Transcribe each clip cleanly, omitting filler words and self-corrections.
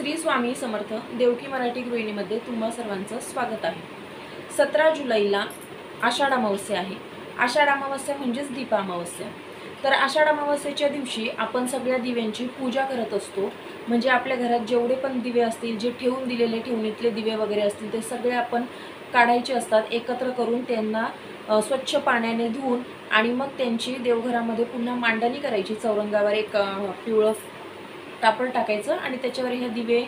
श्री स्वामी समर्थ देवकी मराठी गृहिणीमध्ये तुम्हा सर्वांचं स्वागत आहे। 17 जुलैला आषाढ अमावस्या आहे। आषाढ अमावस्या म्हणजेच दीप अमावस्या। तर आषाढ अमावस्येच्या दिवशी आपण सगळ्या दिव्यांची पूजा करत असतो। म्हणजे आपल्या घरात जेवढे पण दिवे असतील, जे ठेवून दिलेले ठेवणीतले दिवे वगैरे असतील, ते सगळे आपण काढायचे असतात, एकत्र करून त्यांना स्वच्छ पाण्याने धुवून आणि मग त्यांची देवघरामध्ये पुन्हा मांडणी करायची। चौरंगावर एक पिवळं कापड टाकायचं आणि त्याच्यावर हे दिवे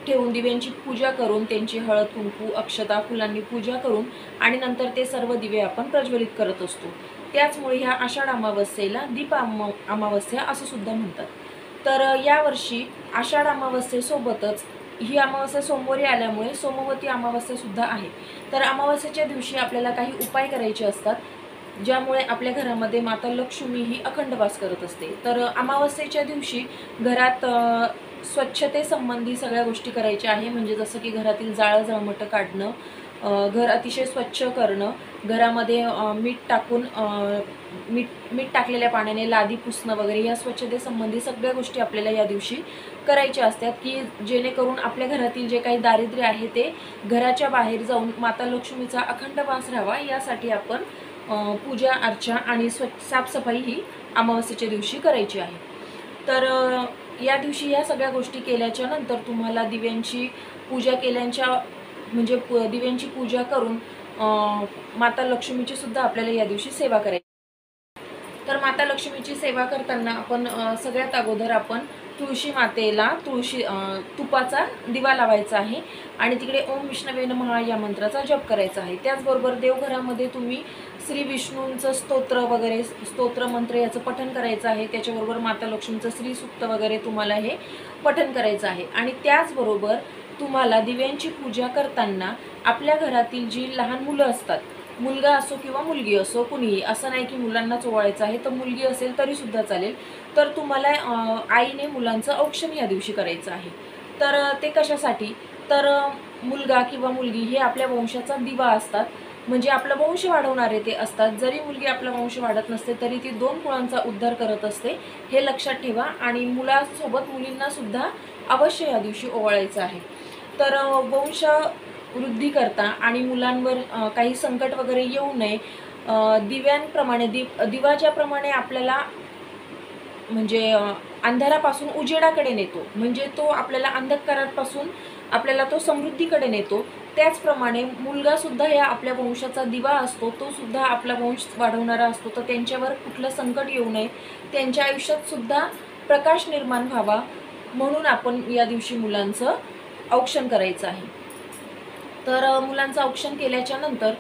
ठेवून दिव्यांची पूजा करून त्यांची हळद कुंकू अक्षता फुलांनी पूजा करून आणि नंतर ते सर्व दिवे आपण प्रज्वलित करत असतो। त्याचमुळे ह्या आषाढ अमावस्येला दीप अमावस्या असं सुद्धा म्हणतात। तर यावर्षी आषाढ अमावस्येसोबतच ही अमावस्या सोमवारी आल्यामुळे सोमवती अमावस्या सुद्धा आहे। तर अमावस्येच्या दिवशी आपल्याला काही उपाय करायचे असतात, ज्यामुळे आपल्या घरामध्ये माता लक्ष्मी ही अखंड वास करत असते। तर अमावस्येच्या दिवशी घरात स्वच्छतेसंबंधी सगळ्या गोष्टी करायच्या आहे। म्हणजे जसं की घरातील जाळं जळमटं काढणं, घर अतिशय स्वच्छ करणं, घरामध्ये मीठ टाकून मीठ टाकलेल्या पाण्याने लादी पुसणं वगैरे, या स्वच्छतेसंबंधी सगळ्या गोष्टी आपल्याला या दिवशी करायच्या असतात, की जेणेकरून आपल्या घरातील जे काही दारिद्र्य आहे ते घराच्या बाहेर जाऊन माता लक्ष्मीचा अखंड वास राहावा, यासाठी आपण पूजा अर्चा आणि साफसफाई ही अमावस्येच्या दिवशी करायची आहे। तर या दिवशी या सगळ्या गोष्टी केल्याच्या नंतर तुम्हाला दिव्यांची पूजा केल्याच्या म्हणजे दिव्यांची पूजा करून माता लक्ष्मीची सुद्धा आपल्याला या दिवशी सेवा करायची। तर माता लक्ष्मीची सेवा करताना आपण सगळ्यात अगोदर आपण तुळशी मातेला तुपाचा दिवा लावायचा आहे आणि तिकडे ओम विष्णवे नमः या मंत्राचा जप करायचा आहे। त्याचबरोबर देवघरामध्ये तुम्ही श्री विष्णूंचं स्तोत्र वगैरे स्तोत्र मंत्र याचं पठण करायचं आहे। त्याच्याबरोबर माता लक्ष्मीचं श्री सूक्त वगैरे तुम्हाला हे पठण करायचं आहे। आणि त्याचबरोबर तुम्हाला दिव्यांची पूजा करताना आपल्या घरातील जी लहान मुलं असतात, मुलगा असो किंवा मुलगी असो, कुणीही, असं नाही की मुलांनाच ओवाळायचं आहे, तर मुलगी असेल तरी सुद्धा चालेल, तर तुम्हाला आईने मुलांचं औक्षण या दिवशी करायचं आहे। तर ते कशासाठी, तर मुलगा किंवा मुलगी हे आपल्या वंशाचा दिवा असतात, म्हणजे आपला वंश वाढवणारे ते असतात। जरी मुलगी आपला वंश वाढत नसते तरी ती 2 कुळांचा उद्धार करत असते, हे लक्षात ठेवा। आणि मुलासोबत मुलींना सुद्धा अवश्य या दिवशी ओवाळायचं आहे। तर वंश वृद्धी करता आणि मुलांवर काही संकट वगैरे येऊ नये, दिव्यांप्रमाणे दिवा ज्याप्रमाणे आपल्याला म्हणजे अंधारापासून उजेडाकडे नेतो, म्हणजे तो आपल्याला अंधकारापासून आपल्याला तो समृद्धीकडे नेतो, त्याचप्रमाणे मुलगा सुद्धा या आपल्या वंशाचा दिवा असतो, तो सुद्धा आपला वंश वाढवणारा असतो। तर त्यांच्यावर कुठलं संकट येऊ नये, त्यांच्या आयुष्यात सुद्धा प्रकाश निर्माण व्हावा, म्हणून आपण या दिवशी मुलांचं औक्षण करायचं आहे। तर मुलांचं औक्षण केल्याच्या नंतर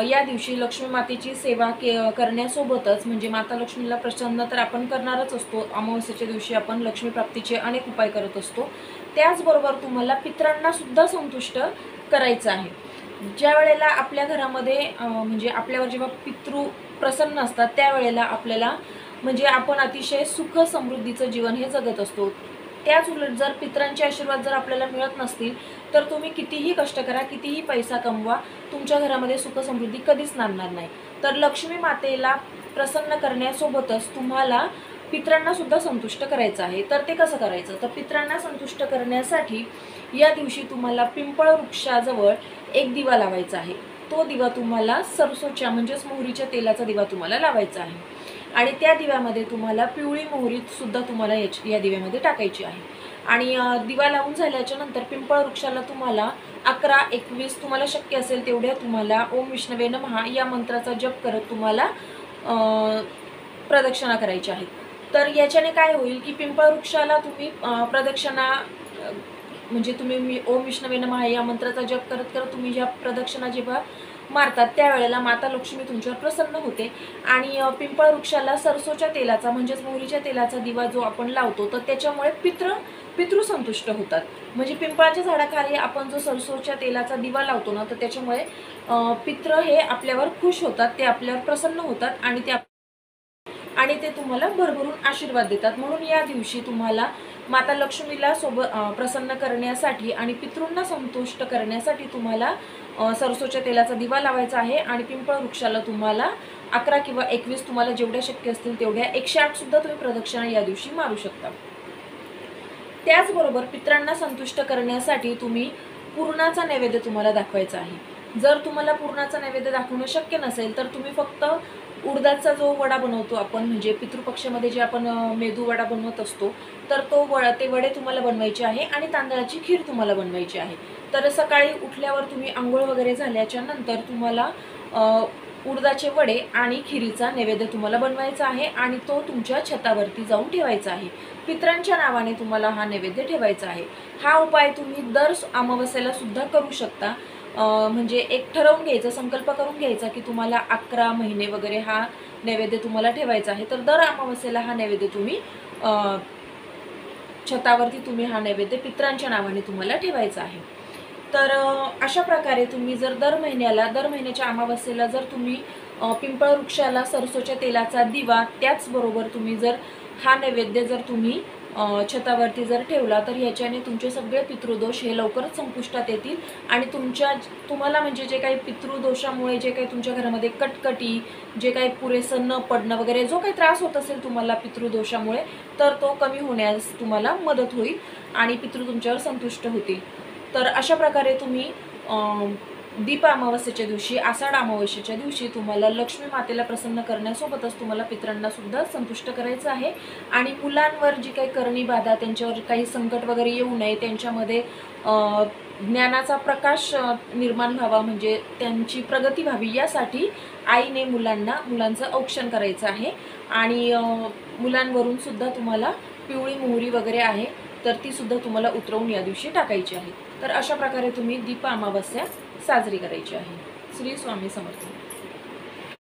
या दिवशी लक्ष्मी मातेची सेवा करण्यासोबतच, म्हणजे माता लक्ष्मीला प्रसन्न तर आपण करणारच असतो, अमावस्येच्या दिवशी आपण लक्ष्मी प्राप्तीचे अनेक उपाय करत असतो। त्याचबरोबर तुम्हाला पितरांना सुद्धा संतुष्ट करायचं आहे। ज्या वेळेला आपल्या घरामध्ये म्हणजे आपल्यावर जेव्हा पितृ प्रसन्न असतात, त्यावेळेला आपल्याला म्हणजे आपण अतिशय सुख समृद्धीचं जीवन हे जगत असतो। त्याच उलट जर पितरांचे आशीर्वाद जर आपल्याला मिळत नसतील, तर तुम्ही कितीही कष्ट करा, कितीही पैसा कमवा, तुमच्या घरामध्ये सुख समृद्धी कधीच नांदणार नाही। तर लक्ष्मी मातेला प्रसन्न करण्यासोबतच तुम्हाला पितरांना सुद्धा संतुष्ट करायचं आहे। तर ते कसं करायचं, तर पितरांना संतुष्ट करण्यासाठी या दिवशी तुम्हाला पिंपळ वृक्षाजवळ एक दिवा लावायचा आहे। तो दिवा तुम्हाला सरसोच्या म्हणजेच मोहरीच्या तेलाचा दिवा तुम्हाला लावायचा आहे आणि त्या दिव्यामध्ये तुम्हाला पिवळी मोहरी सुद्धा तुम्हाला या दिव्यामध्ये टाकायची आहे। आणि दिवा लावून झाल्याच्या नंतर पिंपळ वृक्षाला तुम्हाला 11-21 तुम्हाला शक्य असेल तेवढ्या तुम्हाला ओम विष्णवे नमः या मंत्राचा जप करत तुम्हाला प्रदक्षिणा करायची आहे। तर याच्याने काय होईल की पिंपळ वृक्षाला तुम्ही प्रदक्षिणा म्हणजे तुम्ही ओम विष्णवे नमः या मंत्राचा जप करत करत तुम्ही ज्या प्रदक्षिणा जेव्हा मारतात, त्यावेळेला माता लक्ष्मी तुमच्यावर प्रसन्न होते। आणि पिंपळ वृक्षाला सरसोच्या तेलाचा म्हणजेच मोहरीच्या तेलाचा दिवा जो आपण लावतो, तर त्याच्यामुळे पितृ संतुष्ट होतात। म्हणजे पिंपळाच्या झाडाखाली आपण जो सरसोच्या तेलाचा दिवा लावतो ना, तर त्याच्यामुळे पितृ हे आपल्यावर खुश होतात, ते आपल्यावर प्रसन्न होतात आणि ते तुम्हाला भरभरून आशीर्वाद देतात। म्हणून या दिवशी तुम्हाला माता लक्ष्मीला प्रसन्न करण्यासाठी आणि पितृंना संतुष्ट करण्यासाठी तुम्हाला सरसोच्या तेलाचा दिवा लावायचा आहे आणि पिंपळ वृक्षाला तुम्हाला 11 किंवा 21 तुम्हाला जेवढ्या शक्य असतील तेवढ्या 108 सुद्धा तुम्ही प्रदक्षिणा या दिवशी मारू शकता। त्याचबरोबर पितरांना संतुष्ट करण्यासाठी तुम्ही पुरणाचा नैवेद्य तुम्हाला दाखवायचा आहे। जर तुम्हाला पुरणाचा नैवेद्य दाखवणं शक्य नसेल तर तुम्ही फक्त उडदाचा जो वडा बनवतो आपण, म्हणजे पितृपक्षामध्ये जे आपण मेदू वडा बनवत असतो, तर ते वडे तुम्हाला बनवायचे आहे आणि तांदळाची खीर तुम्हाला बनवायची आहे। तर सकाळी उठल्यावर तुम्ही आंघोळ वगैरे झाल्याच्या नंतर तुम्हाला उडदाचे वडे आणि खिरीचा नैवेद्य तुम्हाला बनवायचा आहे आणि तो तुमच्या छतावरती जाऊन ठेवायचा आहे। पितरांच्या नावाने तुम्हाला हा नैवेद्य ठेवायचा आहे। हा उपाय तुम्ही दर अमावस्येला सुद्धा करू शकता। म्हणजे एक ठरवून घ्यायचं, संकल्प करून घ्यायचा की तुम्हाला 11 महिने वगैरे हा नैवेद्य तुम्हाला ठेवायचा आहे। तर दर अमावस्येला हा नैवेद्य तुम्ही छतावरती तुम्ही हा नैवेद्य पितरांच्या नावाने तुम्हाला ठेवायचा आहे। तर अशा प्रकारे तुम्ही जर दर महिन्याच्या अमावस्येला जर तुम्ही पिंपळ वृक्षाला सरसोच्या तेलाचा दिवा, त्याचबरोबर तुम्ही जर हा नैवेद्य जर तुम्ही छतावरती जर ठेवला तर ह्याच्याने तुमचे सगळे पितृदोष हे लवकरच संपुष्टात येतील आणि तुम्हाला म्हणजे जे काही पितृदोषामुळे जे काही तुमच्या घरामध्ये कटकटी, जे काही पुरेसं न पडणं वगैरे जो काही त्रास होत असेल तुम्हाला पितृदोषामुळे, तर तो कमी होण्यास तुम्हाला मदत होईल आणि पितृ तुमच्यावर संतुष्ट होतील। तर अशा प्रकारे तुम्ही दीप अमावस्येच्या दिवशी, आषाढ अमावस्येच्या दिवशी तुम्हाला लक्ष्मी मातेला प्रसन्न करण्यासोबतच तुम्हाला पितरांना सुद्धा संतुष्ट करायचं आहे आणि मुलांवर जी काही करणी बाधा, त्यांच्यावर काही संकट वगैरे येऊ नये, त्यांच्यामध्ये ज्ञानाचा प्रकाश निर्माण व्हावा, म्हणजे त्यांची प्रगती व्हावी, यासाठी आईने मुलांचं औक्षण करायचं आहे आणि मुलांवरून सुद्धा तुम्हाला पिवळी मोहरी वगैरे आहे तर ती सुद्धा तुम्हाला उतरवून या दिवशी टाकायची आहे। तर अशा प्रकारे तुम्ही दीप अमावस्या साजरी करायची आहे। श्री स्वामी समर्थ।